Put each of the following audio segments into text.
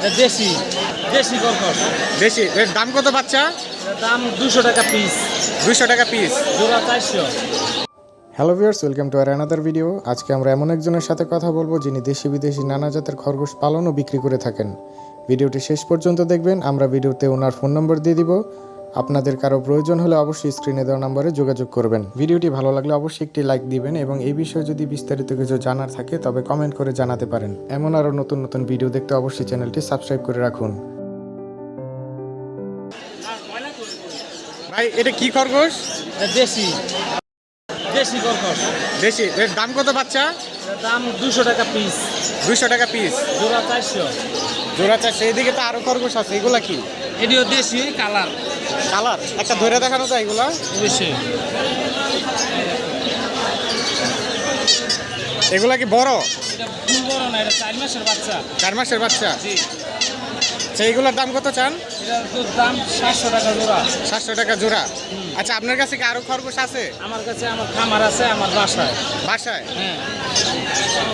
দেশি দেশি কর্কশ। দেশি, এর দাম কত বাচ্চা? দাম 200 টাকা পিস, 200 টাকা পিস। জোড়া 400। Hello viewers, welcome to our another video. আজকে আমরা এমন একজনের সাথে কথা বলবো যিনি দেশি বিদেশি নানা জাতের খরগোশ পালন ও বিক্রি করে থাকেন। ভিডিওটি শেষ পর্যন্ত দেখবেন। আমরা ভিডিওতে ওনার ফোন নম্বর দিয়ে দিব। আপনাদের কারো প্রয়োজন হলে অবশ্যই স্ক্রিনে দেওয়া নম্বরে যোগাযোগ করবেন। ভিডিওটি ভালো লাগলে অবশ্যই একটি লাইক দিবেন এবং এই বিষয়ে যদি বিস্তারিত কিছু জানার থাকে তবে কমেন্ট করে জানাতে পারেন। এমন আরও নতুন নতুন ভিডিও দেখতে অবশ্যই চ্যানেলটি সাবস্ক্রাইব করে রাখুন। ভাই, এটা কি খরগোশ? দেশি দেশি কর্কশ। দেশি, এর দাম কত বাচ্চা? দাম 200 টাকা পিস, 200 টাকা পিস, জোড়া 400। জোড়া চারশো। এইদিকে তো আরো খরগোশ আছে, এগুলা কি এটিও দেশি কালার। কালার? একটা ধরে দেখানো যায় এগুলা? অবশ্যই। এগুলা কি বড়? এটা ফুল বড় না, এটা 4 মাসের বাচ্চা। 4 মাসের বাচ্চা। জি। আচ্ছা, এইগুলার দাম কত চান? এটার তো দাম 700 টাকা জোড়া। 700 টাকা জোড়া। আচ্ছা, আপনার কাছে কি আরো খরগোশ আছে? আমার কাছে আমার খামার আছে, আমার বাসায়। বাসায়? হ্যাঁ,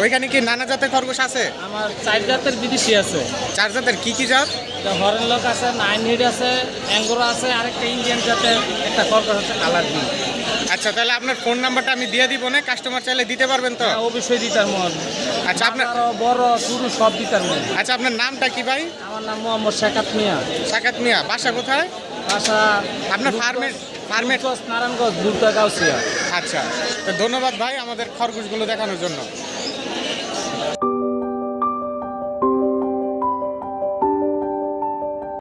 ওইখানে কি নানা জাতের খরগোশ আছে? আমার 4 জাতের বিদেশি আছে। 4 জাতের? কি কি জাত? এটা হরেন লক আছে, 9 হিট আছে, অ্যাঙ্গোরা আছে, আরেকটা ইন্ডিয়ান জাতের একটা কর্কশ আছে কালার গ্রিন। আচ্ছা, তাহলে আপনার ফোন নাম্বারটা আমি দিয়ে দিব না, কাস্টমার চাইলে দিতে পারবেন তো? হ্যাঁ, অবশ্যই দিতার মন। আচ্ছা, আপনার আরো বড় ছোট সব দিতার মন। আচ্ছা, আপনার নামটা কি ভাই? আমার নাম মোহাম্মদ শেখাত মিয়া। সাকাত মিয়া। বাসা কোথায়? বাসা আপনার ফার্মের নারায়ণগঞ্জ দুর্গা গাউসিয়া। আচ্ছা, তো ধন্যবাদ ভাই আমাদের খরগোশগুলো দেখানোর জন্য।